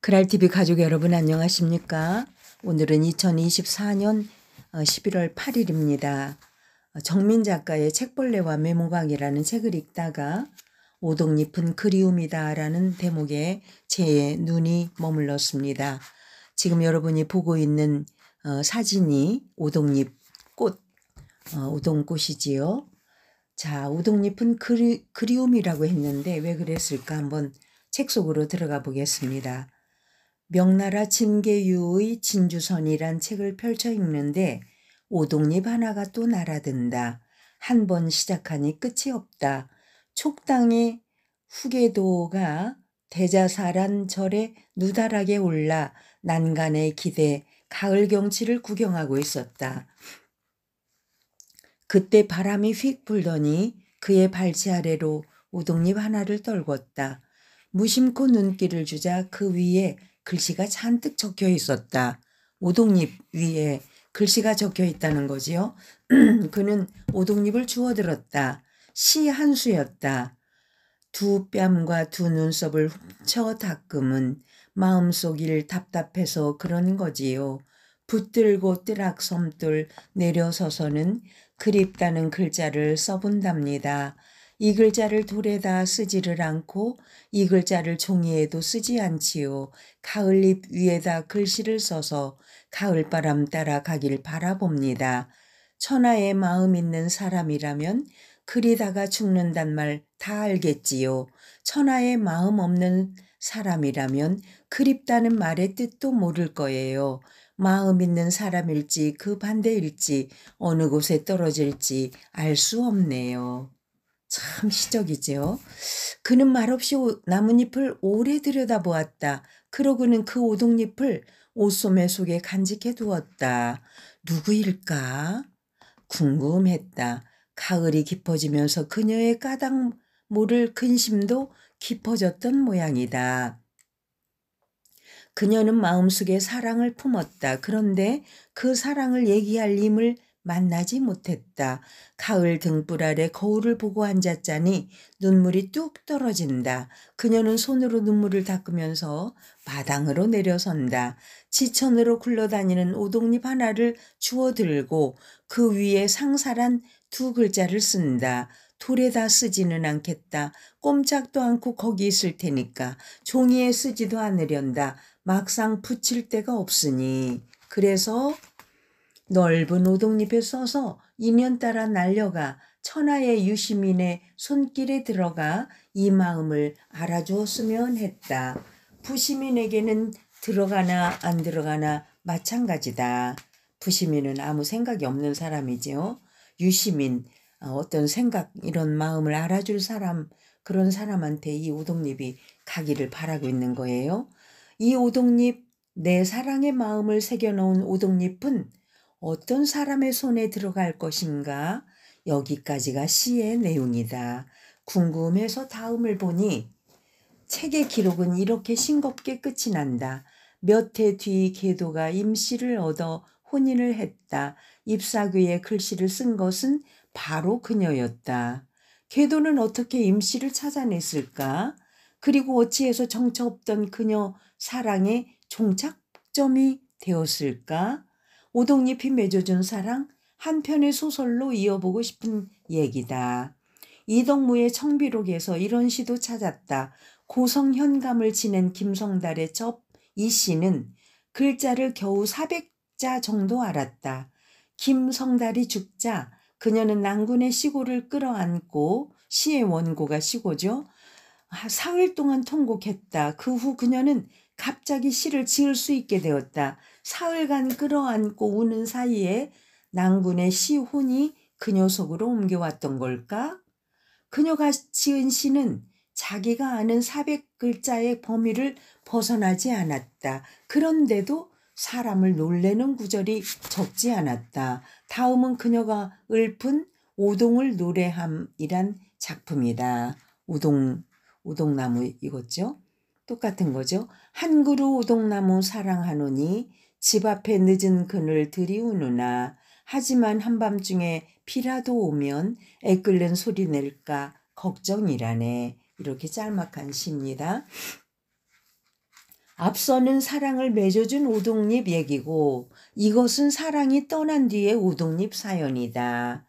그랄TV 가족 여러분 안녕하십니까? 오늘은 2024년 11월 8일입니다. 정민 작가의 책벌레와 메모강이라는 책을 읽다가 오동잎은 그리움이다 라는 대목에 제 눈이 머물렀습니다. 지금 여러분이 보고 있는 사진이 오동잎 꽃, 오동꽃이지요. 자, 오동잎은 그리움이라고 했는데 왜 그랬을까 한번 책 속으로 들어가 보겠습니다. 명나라 진계유의 진주선이란 책을 펼쳐 읽는데 오동잎 하나가 또 날아든다. 한 번 시작하니 끝이 없다. 촉당의 후계도가 대자사란 절에 누달하게 올라 난간에 기대 가을 경치를 구경하고 있었다. 그때 바람이 휙 불더니 그의 발치 아래로 오동잎 하나를 떨궜다. 무심코 눈길을 주자 그 위에 글씨가 잔뜩 적혀 있었다. 오동잎 위에 글씨가 적혀 있다는 거지요. 그는 오동잎을 주워들었다. 시 한 수였다. 두 뺨과 두 눈썹을 훔쳐 닦음은 마음속 일 답답해서 그런 거지요. 붙들고 뜨락섬들 내려서서는 그립다는 글자를 써본답니다. 이 글자를 돌에다 쓰지를 않고 이 글자를 종이에도 쓰지 않지요. 가을잎 위에다 글씨를 써서 가을바람 따라 가길 바라봅니다. 천하에 마음 있는 사람이라면 그리다가 죽는단 말 다 알겠지요. 천하에 마음 없는 사람이라면 그립다는 말의 뜻도 모를 거예요. 마음 있는 사람일지 그 반대일지 어느 곳에 떨어질지 알 수 없네요. 참 시적이지요. 그는 말없이 나뭇잎을 오래 들여다보았다. 그러고는 그 오동잎을 옷소매 속에 간직해 두었다. 누구일까? 궁금했다. 가을이 깊어지면서 그녀의 까닭 모를 근심도 깊어졌던 모양이다. 그녀는 마음속에 사랑을 품었다. 그런데 그 사랑을 얘기할 힘을 만나지 못했다. 가을 등불 아래 거울을 보고 앉았자니 눈물이 뚝 떨어진다. 그녀는 손으로 눈물을 닦으면서 마당으로 내려선다. 지천으로 굴러다니는 오동잎 하나를 주워 들고 그 위에 상살한 두 글자를 쓴다. 돌에다 쓰지는 않겠다. 꼼짝도 않고 거기 있을 테니까. 종이에 쓰지도 않으련다. 막상 붙일 데가 없으니. 그래서 넓은 오동잎에 써서 인연 따라 날려가 천하의 유시민의 손길에 들어가 이 마음을 알아주었으면 했다. 부시민에게는 들어가나 안 들어가나 마찬가지다. 부시민은 아무 생각이 없는 사람이지요. 유시민, 어떤 생각, 이런 마음을 알아줄 사람, 그런 사람한테 이 오동잎이 가기를 바라고 있는 거예요. 이 오동잎, 내 사랑의 마음을 새겨놓은 오동잎은 어떤 사람의 손에 들어갈 것인가? 여기까지가 시의 내용이다. 궁금해서 다음을 보니 책의 기록은 이렇게 싱겁게 끝이 난다. 몇 해 뒤 계도가 임씨를 얻어 혼인을 했다. 잎사귀에 글씨를 쓴 것은 바로 그녀였다. 계도는 어떻게 임씨를 찾아냈을까? 그리고 어찌해서 정처 없던 그녀 사랑의 종착점이 되었을까? 오동잎이 맺어준 사랑, 한 편의 소설로 이어보고 싶은 얘기다. 이덕무의 청비록에서 이런 시도 찾았다. 고성현감을 지낸 김성달의 첩 이 씨는 글자를 겨우 400자 정도 알았다. 김성달이 죽자 그녀는 낭군의 시고를 끌어안고, 시의 원고가 시고죠. 사흘 동안 통곡했다. 그 후 그녀는 갑자기 시를 지을 수 있게 되었다. 사흘간 끌어안고 우는 사이에 낭군의 시혼이 그녀 속으로 옮겨왔던 걸까? 그녀가 지은 시는 자기가 아는 400글자의 범위를 벗어나지 않았다. 그런데도 사람을 놀래는 구절이 적지 않았다. 다음은 그녀가 읊은 오동을 노래함이란 작품이다. 오동나무 이거죠. 똑같은 거죠. 한 그루 오동나무 사랑하노니 집 앞에 늦은 그늘 들이우느나 하지만 한밤중에 비라도 오면 애끓는 소리 낼까 걱정이라네. 이렇게 짤막한 시입니다. 앞서는 사랑을 맺어준 오동잎 얘기고 이것은 사랑이 떠난 뒤의 오동잎 사연이다.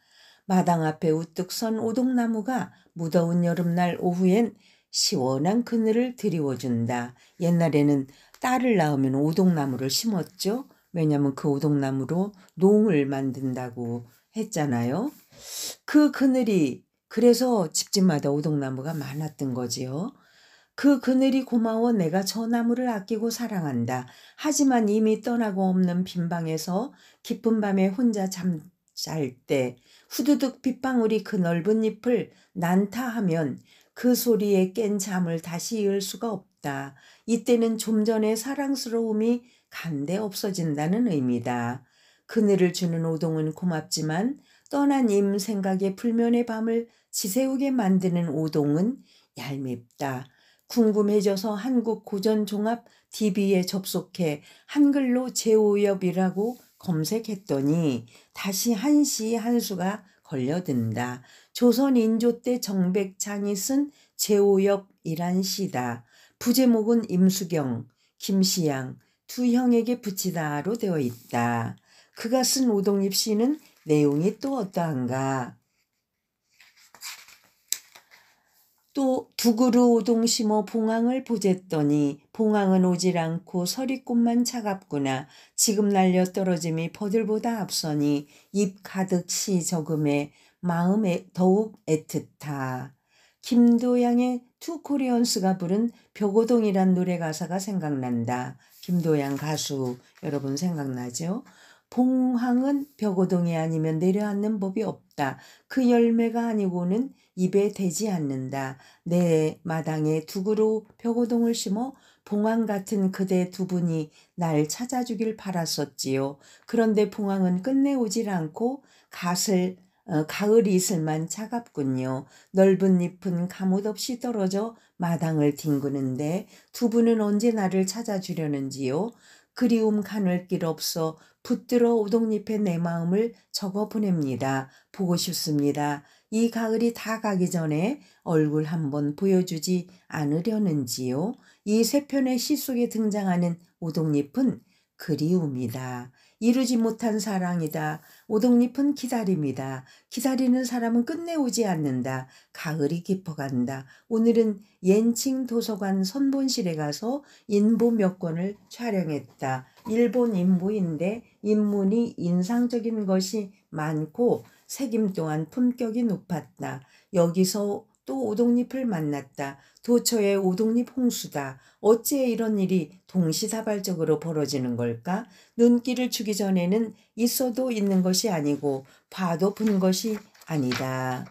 마당 앞에 우뚝 선 오동나무가 무더운 여름날 오후엔 시원한 그늘을 드리워준다. 옛날에는 딸을 낳으면 오동나무를 심었죠. 왜냐하면 그 오동나무로 농을 만든다고 했잖아요. 그 그늘이 그래서 집집마다 오동나무가 많았던 거지요. 그 그늘이 고마워 내가 저 나무를 아끼고 사랑한다. 하지만 이미 떠나고 없는 빈방에서 깊은 밤에 혼자 잠잘 때 후두둑 빗방울이 그 넓은 잎을 난타하면 그 소리에 깬 잠을 다시 이을 수가 없다. 이때는 좀 전의 사랑스러움이 간데 없어진다는 의미다. 그늘을 주는 오동은 고맙지만 떠난 임 생각에 불면의 밤을 지새우게 만드는 오동은 얄밉다. 궁금해져서 한국 고전 종합 DB에 접속해 한글로 제오엽이라고 검색했더니 다시 한시 한수가 걸려든다. 조선 인조 때 정백창이 쓴 제오엽이란 시다. 부제목은 임수경, 김시양 두 형에게 붙이다로 되어 있다. 그가 쓴 오동잎 시는 내용이 또 어떠한가? 또 두그루 오동 심어 봉황을 보쨌더니 봉황은 오질 않고 서리꽃만 차갑구나. 지금 날려 떨어짐이 버들보다 앞서니 입 가득 시 저금에 마음에 더욱 애틋하. 김도양의 투코리언스가 부른 벽오동이란 노래 가사가 생각난다. 김도양 가수 여러분 생각나죠? 봉황은 벽오동이 아니면 내려앉는 법이 없다. 그 열매가 아니고는 입에 대지 않는다. 내 마당에 두그루 벽오동을 심어 봉황 같은 그대 두 분이 날 찾아주길 바랐었지요. 그런데 봉황은 끝내 오질 않고 가을 이슬만 차갑군요. 넓은 잎은 가뭇 없이 떨어져 마당을 뒹구는데 두 분은 언제 나를 찾아주려는지요. 그리움 가눌 길 없어 붙들어 오동잎에 내 마음을 적어 보냅니다. 보고 싶습니다. 이 가을이 다 가기 전에 얼굴 한번 보여주지 않으려는지요. 이 세 편의 시 속에 등장하는 오동잎은 그리움이다. 이루지 못한 사랑이다. 오동잎은 기다림이다. 기다리는 사람은 끝내 오지 않는다. 가을이 깊어간다. 오늘은 옌칭 도서관 선본실에 가서 인보 몇 권을 촬영했다. 일본 인보인데 인문이 인상적인 것이 많고 색임 또한 품격이 높았다. 여기서 또 오동잎을 만났다. 도처에 오동잎 홍수다. 어찌해 이런 일이 동시다발적으로 벌어지는 걸까? 눈길을 주기 전에는 있어도 있는 것이 아니고 봐도 본 것이 아니다.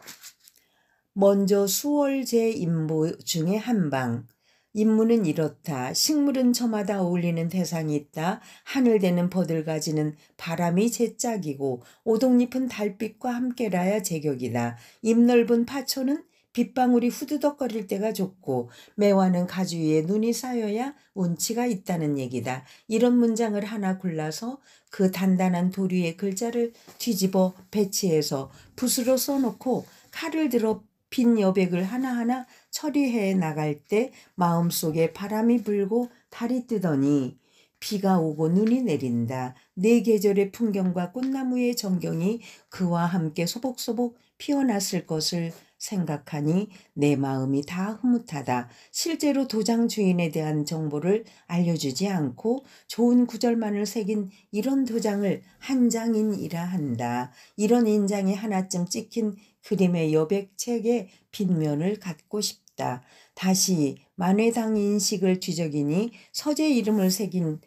먼저 수월제 인보 중에 한 방. 인문은 이렇다. 식물은 저마다 어울리는 대상이 있다. 하늘대는 버들가지는 바람이 제 짝이고 오동잎은 달빛과 함께라야 제격이다. 입 넓은 파초는 빗방울이 후두덕거릴 때가 좋고 매화는 가지 위에 눈이 쌓여야 운치가 있다는 얘기다. 이런 문장을 하나 골라서 그 단단한 돌 위에 글자를 뒤집어 배치해서 붓으로 써놓고 칼을 들어 빈 여백을 하나하나 처리해 나갈 때 마음속에 바람이 불고 달이 뜨더니 비가 오고 눈이 내린다. 네 계절의 풍경과 꽃나무의 전경이 그와 함께 소복소복 피어났을 것을 생각하니 내 마음이 다 흐뭇하다. 실제로 도장 주인에 대한 정보를 알려주지 않고 좋은 구절만을 새긴 이런 도장을 한 장인이라 한다. 이런 인장이 하나쯤 찍힌 그림의 여백책의 빗면을 갖고 싶다. 다시 만회당 인식을 뒤적이니 서재 이름을 새긴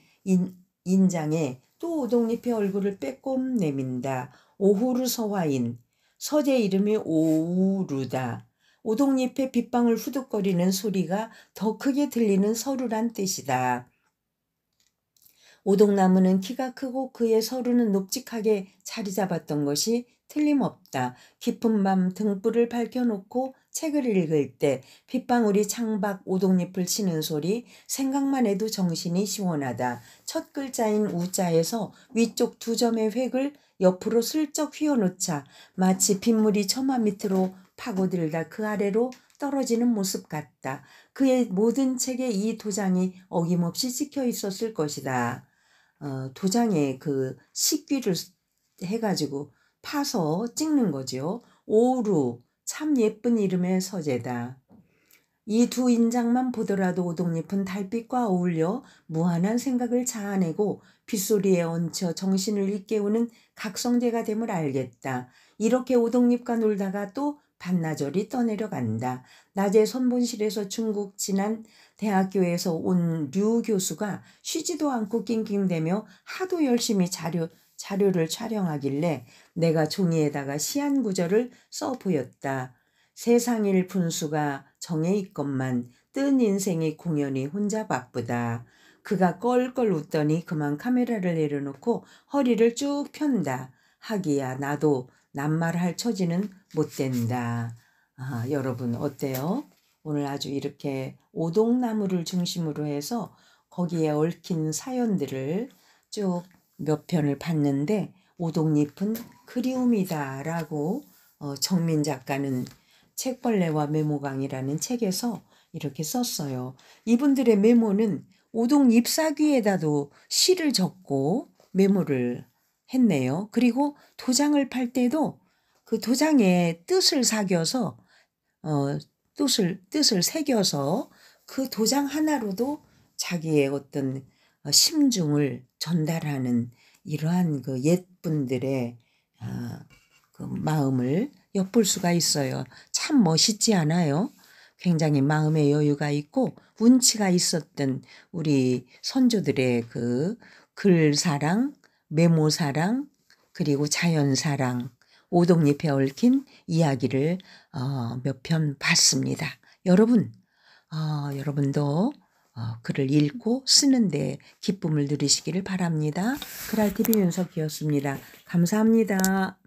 인장에 또 오동잎의 얼굴을 빼꼼 내민다. 오후루 서화인. 서재 이름이 오우루다. 오동잎의 빗방울 후둑거리는 소리가 더 크게 들리는 서루란 뜻이다. 오동나무는 키가 크고 그의 서루는 높직하게 자리 잡았던 것이 틀림없다. 깊은 밤 등불을 밝혀놓고 책을 읽을 때 빗방울이 창밖 오동잎을 치는 소리 생각만 해도 정신이 시원하다. 첫 글자인 우자에서 위쪽 두 점의 획을 옆으로 슬쩍 휘어놓자 마치 빗물이 처마 밑으로 파고들다 그 아래로 떨어지는 모습 같다. 그의 모든 책에 이 도장이 어김없이 찍혀 있었을 것이다. 도장에 그 식귀를 해가지고 파서 찍는 거죠. 오루, 참 예쁜 이름의 서재다. 이 두 인장만 보더라도 오동잎은 달빛과 어울려 무한한 생각을 자아내고 빗소리에 얹혀 정신을 일깨우는 각성제가 됨을 알겠다. 이렇게 오동잎과 놀다가 또 반나절이 떠내려간다. 낮에 선본실에서 중국 지난 대학교에서 온 류 교수가 쉬지도 않고 낑낑대며 하도 열심히 자료를 촬영하길래 내가 종이에다가 시한 구절을 써 보였다. 세상일 분수가 정해 있건만 뜬 인생이 공연히 혼자 바쁘다. 그가 껄껄 웃더니 그만 카메라를 내려놓고 허리를 쭉 편다. 하기야 나도 낱말할 처지는 못 된다. 여러분 어때요? 오늘 아주 이렇게 오동나무를 중심으로 해서 거기에 얽힌 사연들을 쭉 몇 편을 봤는데 오동잎은 그리움이다 라고 정민 작가는 책벌레와 메모강이라는 책에서 이렇게 썼어요. 이분들의 메모는 오동 잎사귀에다도 시를 적고 메모를 했네요. 그리고 도장을 팔 때도 그 도장에 뜻을 새겨서 뜻을 새겨서 그 도장 하나로도 자기의 어떤 심중을 전달하는 이러한 그 옛분들의 그 마음을 엿볼 수가 있어요. 참 멋있지 않아요? 굉장히 마음의 여유가 있고 운치가 있었던 우리 선조들의 그 글사랑, 메모사랑, 그리고 자연사랑, 오동잎에 얽힌 이야기를 몇 편 봤습니다. 여러분도 글을 읽고 쓰는데 기쁨을 누리시기를 바랍니다. 그랄TV 윤석기였습니다. 감사합니다.